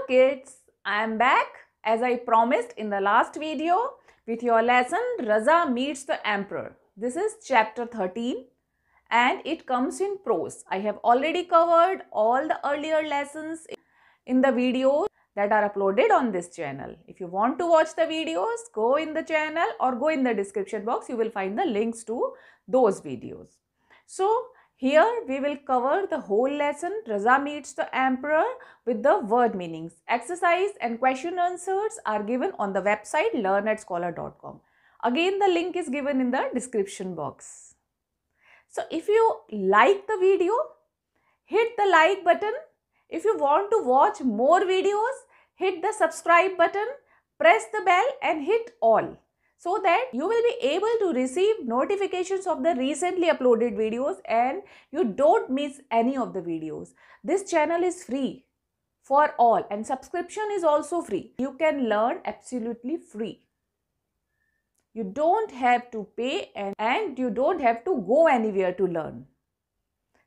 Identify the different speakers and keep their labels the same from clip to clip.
Speaker 1: kids, I am back as I promised in the last video with your lesson Raza meets the emperor. This is chapter 13 and it comes in prose. I have already covered all the earlier lessons in the videos that are uploaded on this channel. If you want to watch the videos, go in the channel or go in the description box. You will find the links to those videos. So here we will cover the whole lesson Raza meets the emperor with the word meanings. Exercise and question answers are given on the website learn@scholar.com. Again, the link is given in the description box. So if you like the video, hit the like button. If you want to watch more videos, hit the subscribe button, press the bell and hit all, so that you will be able to receive notifications of the recently uploaded videos and you don't miss any of the videos. This channel is free for all and subscription is also free. You can learn absolutely free. You don't have to pay and you don't have to go anywhere to learn.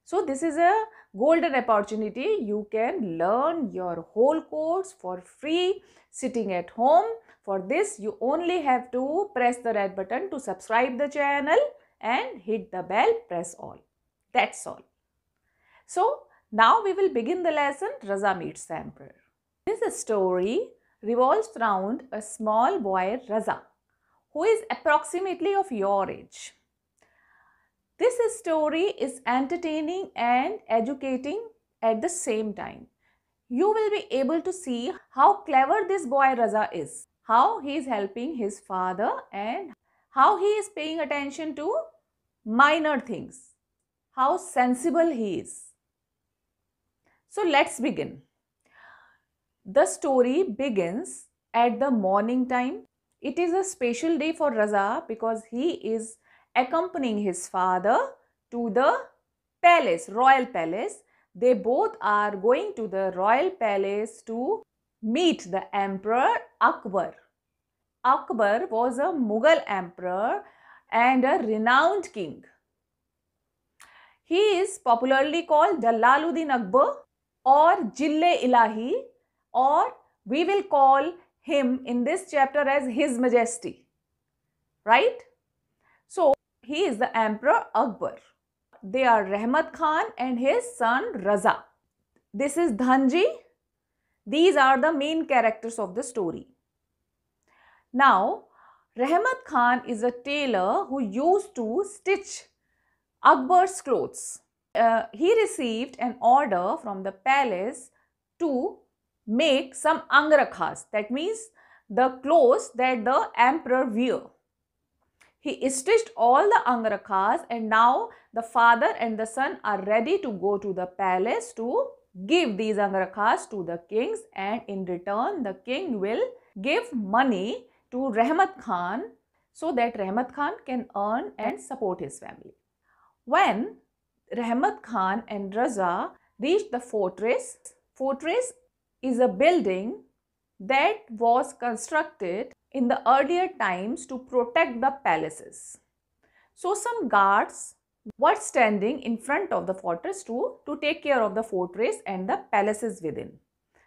Speaker 1: So this is a golden opportunity. You can learn your whole course for free sitting at home. For this, you only have to press the red button to subscribe the channel and hit the bell, press all. That's all. So now we will begin the lesson Raza meets the emperor. This story revolves around a small boy Raza, who is approximately of your age. This story is entertaining and educating at the same time. You will be able to see how clever this boy Raza is, how he is helping his father and how he is paying attention to minor things, how sensible he is. So let's begin. The story begins at the morning time. It is a special day for Raza because he is accompanying his father to the palace, royal palace. They both are going to the royal palace to meet the emperor Akbar. Akbar was a Mughal emperor and a renowned king. He is popularly called Jalaluddin Akbar or Jille-Ilahi, or we will call him in this chapter as His Majesty, right? So he is the Emperor Akbar. They are Rahmat Khan and his son Raza. This is Dhanji. These are the main characters of the story. Now, Rahmat Khan is a tailor who used to stitch Akbar's clothes. He received an order from the palace to make some angrakhas. That means the clothes that the emperor wear. He stitched all the angrakhas and now the father and the son are ready to go to the palace to give these angrakhas to the kings, and in return the king will give money to Rahmat Khan so that Rahmat Khan can earn and support his family. When Rahmat Khan and Raza reached the fortress is a building that was constructed in the earlier times to protect the palaces. So some guards were standing in front of the fortress to take care of the fortress and the palaces within.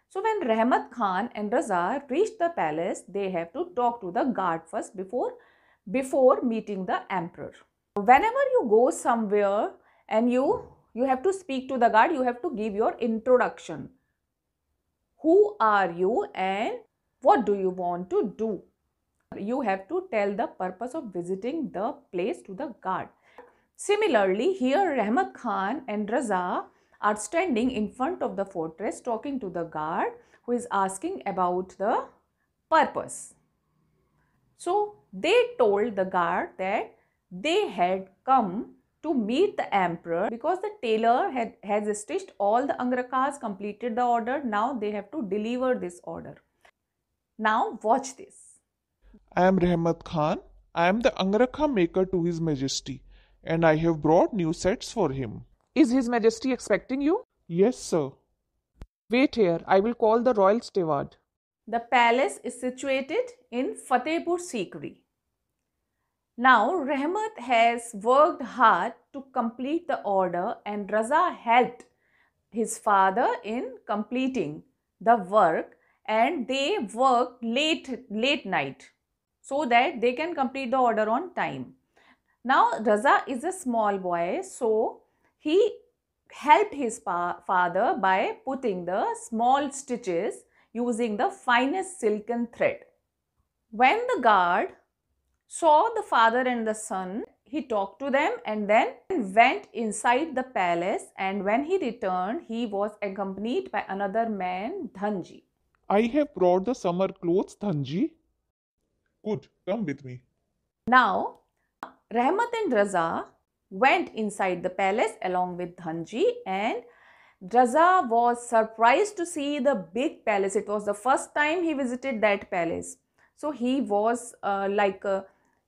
Speaker 1: So when Rahmat Khan and Raza reached the palace, they have to talk to the guard first before meeting the emperor. Whenever you go somewhere and you have to speak to the guard, you have to give your introduction. Who are you and what do you want to do? You have to tell the purpose of visiting the place to the guard. Similarly, here Rahmat Khan and Raza are standing in front of the fortress talking to the guard who is asking about the purpose. So they told the guard that they had come to meet the emperor because the tailor has stitched all the angrakhas, completed the order. Now they have to deliver this order. Now watch this.
Speaker 2: I am Rahmat Khan. I am the Angrakha maker to His Majesty and I have brought new sets for him.
Speaker 3: Is His Majesty expecting you?
Speaker 2: Yes, sir.
Speaker 3: Wait here, I will call the royal steward.
Speaker 1: The palace is situated in Fatehpur Sikri. Now Rahmat has worked hard to complete the order and Raza helped his father in completing the work and they worked late night so that they can complete the order on time. Now Raza is a small boy, so he helped his father by putting the small stitches using the finest silken thread. When the guard saw the father and the son, he talked to them and then went inside the palace, and when he returned, he was accompanied by another man, Dhanji.
Speaker 2: I have brought the summer clothes, Dhanji. Good, come with me.
Speaker 1: Now, Rahmat and Raza went inside the palace along with Dhanji, and Raza was surprised to see the big palace. It was the first time he visited that palace. So he was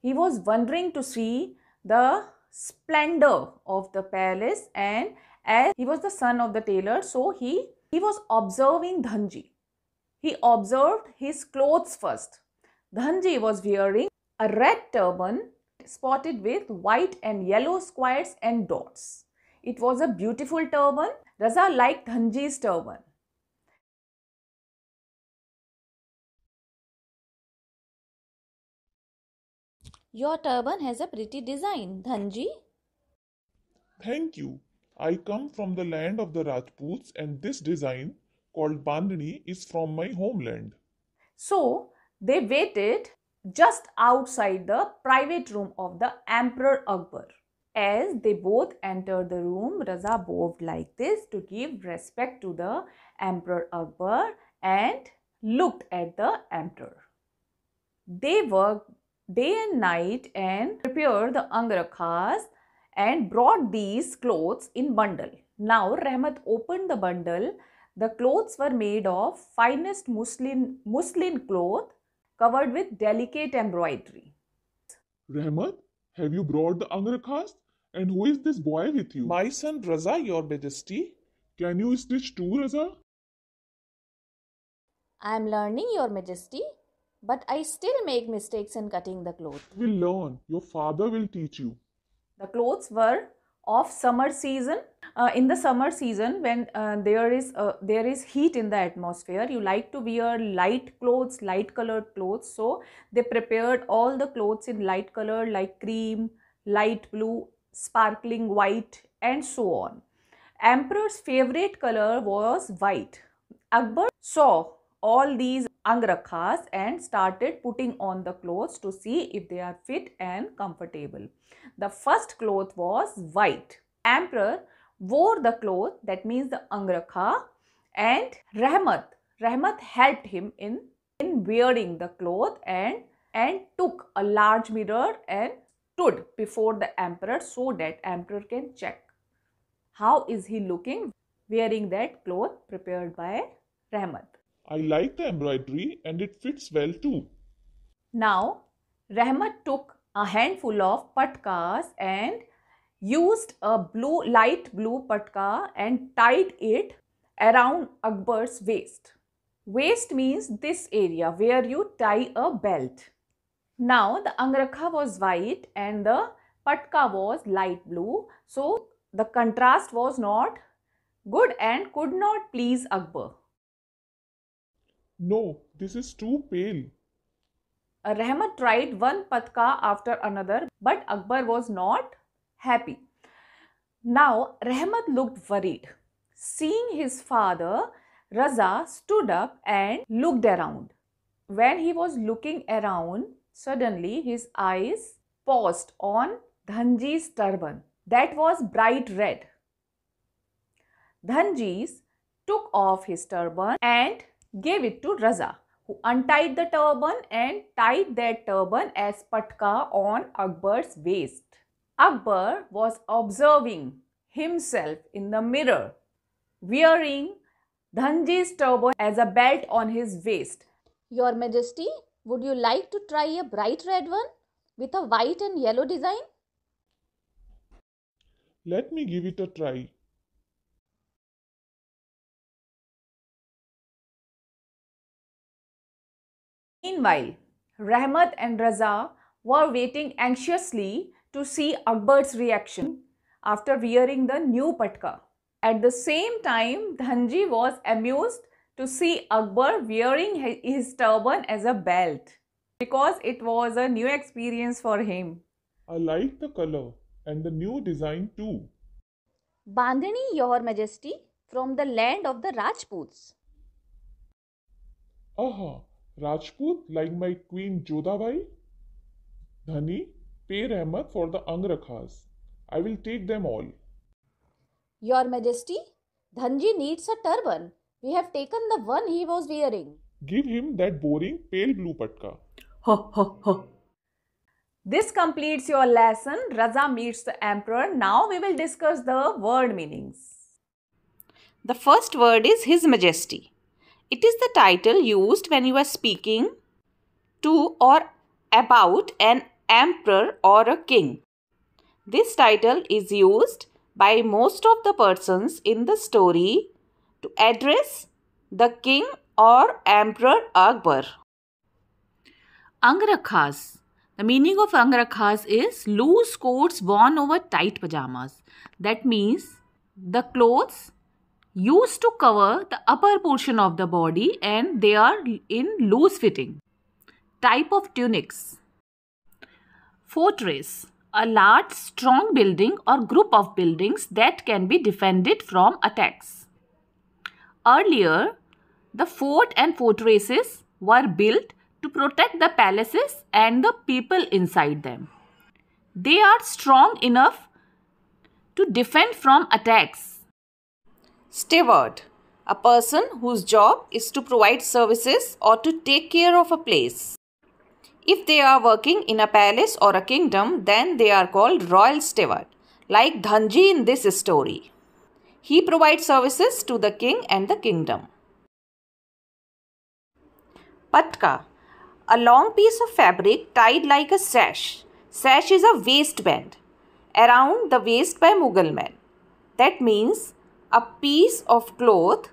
Speaker 1: he was wondering to see the splendor of the palace, and as he was the son of the tailor, so he was observing Dhanji. He observed his clothes first. Dhanji was wearing a red turban spotted with white and yellow squares and dots. It was a beautiful turban. Raza liked Dhanji's turban.
Speaker 4: Your turban has a pretty design, Dhanji.
Speaker 2: Thank you. I come from the land of the Rajputs, and this design, called Bandhani, is from my homeland.
Speaker 1: So they waited just outside the private room of the Emperor Akbar. As they both entered the room, Raza bowed like this to give respect to the Emperor Akbar and looked at the Emperor. They worked day and night and prepared the angrakhas and brought these clothes in bundle. Now Rahmat opened the bundle. The clothes were made of finest muslin cloth covered with delicate embroidery.
Speaker 2: Rahmat, have you brought the angrakhas? And who is this boy with you? My son Raza, your majesty. Can you stitch too, Raza?
Speaker 4: I am learning, Your Majesty, but I still make mistakes in cutting the cloth.
Speaker 2: Will learn. Your father will teach you.
Speaker 1: The clothes were of summer season. In the summer season, when there is heat in the atmosphere, you like to wear light clothes, light colored clothes. So they prepared all the clothes in light color like cream, light blue, sparkling white, and so on. Emperor's favorite color was white. Akbar saw all these angrakhas and started putting on the clothes to see if they are fit and comfortable. The first cloth was white. Emperor wore the cloth, that means the angrakha, and Rahmat helped him in wearing the cloth and took a large mirror and stood before the emperor so that emperor can check how is he looking wearing that cloth prepared by Rahmat.
Speaker 2: I like the embroidery and it fits well too.
Speaker 1: Now Rahmat took a handful of patkas and used a light blue patka and tied it around Akbar's waist. Waist means this area where you tie a belt. Now the angrakha was white and the patka was light blue, so the contrast was not good and could not please Akbar.
Speaker 2: No, this is too pale.
Speaker 1: Rahmat tried one patka after another, but Akbar was not happy. Now Rahmat looked worried. Seeing his father, Raza stood up and looked around. When he was looking around, suddenly his eyes paused on Dhanji's turban that was bright red. Dhanji took off his turban and gave it to Raza, who untied the turban and tied that turban as patka on Akbar's waist. Akbar was observing himself in the mirror, wearing Dhanji's turban as a belt on his waist.
Speaker 4: Your Majesty, would you like to try a bright red one with a white and yellow design?
Speaker 2: Let me give it a try.
Speaker 1: Meanwhile, Rahmat and Raza were waiting anxiously to see Akbar's reaction after wearing the new patka. At the same time, Dhanji was amused to see Akbar wearing his turban as a belt because it was a new experience for him.
Speaker 2: I like the color and the new design too.
Speaker 4: Bandhani, Your Majesty, from the land of the Rajputs.
Speaker 2: Aha, Rajput like my queen Jodhabai? Dhani, pay Rahmat for the Angrakhas. I will take them all.
Speaker 4: Your Majesty, Dhanji needs a turban. We have taken the one he was wearing.
Speaker 2: Give him that boring pale blue patka.
Speaker 1: Ho ho ho. This completes your lesson, Raza meets the emperor. Now we will discuss the word meanings.
Speaker 5: The first word is His Majesty. It is the title used when you are speaking to or about an emperor or a king. This title is used by most of the persons in the story to address the king or emperor Akbar. Angrakhas. The meaning of Angrakhas is loose coats worn over tight pajamas. That means the clothes used to cover the upper portion of the body and they are in loose fitting. Type of tunics. Fortress. A large strong building or group of buildings that can be defended from attacks. Earlier, the fort and fortresses were built to protect the palaces and the people inside them. They are strong enough to defend from attacks. Steward. A person whose job is to provide services or to take care of a place. If they are working in a palace or a kingdom, then they are called royal steward, like Dhanji in this story. He provides services to the king and the kingdom. Patka. A long piece of fabric tied like a sash. Sash is a waistband around the waist by Mughal men. That means a piece of cloth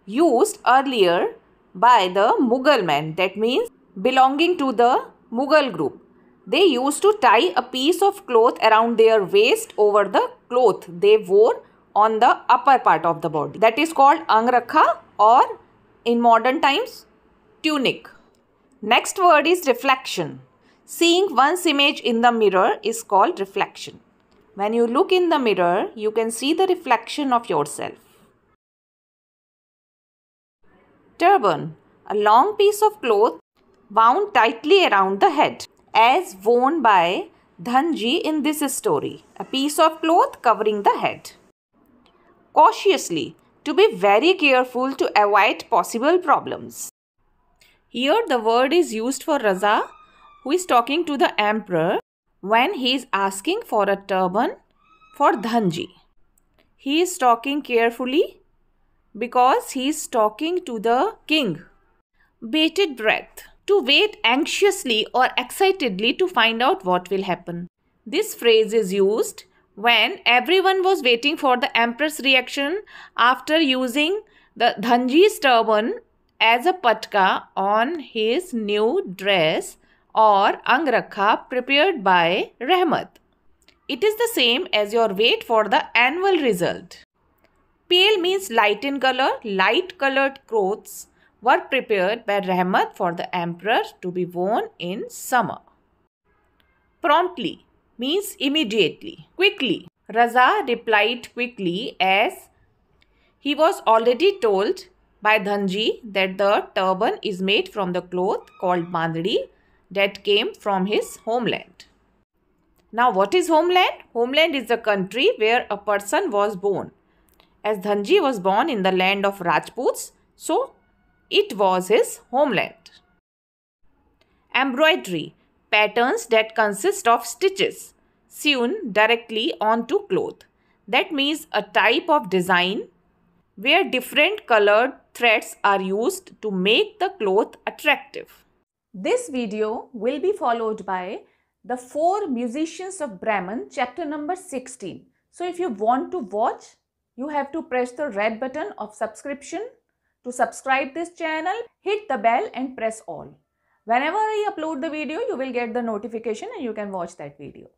Speaker 5: used earlier by the Mughal men. That means belonging to the Mughal group. They used to tie a piece of cloth around their waist over the cloth they wore on the upper part of the body. That is called angrakha, or in modern times tunic. Next word is reflection. Seeing one's image in the mirror is called reflection. When you look in the mirror, you can see the reflection of yourself. Turban. A long piece of cloth wound tightly around the head, as worn by Dhanji in this story. A piece of cloth covering the head. Cautiously. To be very careful to avoid possible problems. Here the word is used for Raza, who is talking to the emperor when he is asking for a turban for Dhanji. He is talking carefully because he is talking to the king. Bated breath. To wait anxiously or excitedly to find out what will happen. This phrase is used when everyone was waiting for the emperor's reaction after using the Dhanji's turban as a patka on his new dress or angrakha prepared by Rahmat. It is the same as your wait for the annual result. Pale means light in color. Light colored clothes were prepared by Rahmat for the emperor to be worn in summer. Promptly means immediately, quickly. Raza replied quickly as he was already told by Dhanji that the turban is made from the cloth called bandhani that came from his homeland. Now what is homeland? Homeland is the country where a person was born. As Dhanji was born in the land of Rajputs, so it was his homeland. Embroidery. Patterns that consist of stitches sewn directly onto cloth. That means a type of design where different colored threads are used to make the cloth attractive.
Speaker 1: This video will be followed by the 4 musicians of Brahman, chapter number 16. So if you want to watch, you have to press the red button of subscription. To subscribe this channel, hit the bell and press all. Whenever I upload the video, you will get the notification and you can watch that video.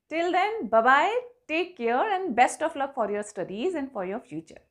Speaker 1: Till then, bye-bye, take care and best of luck for your studies and for your future.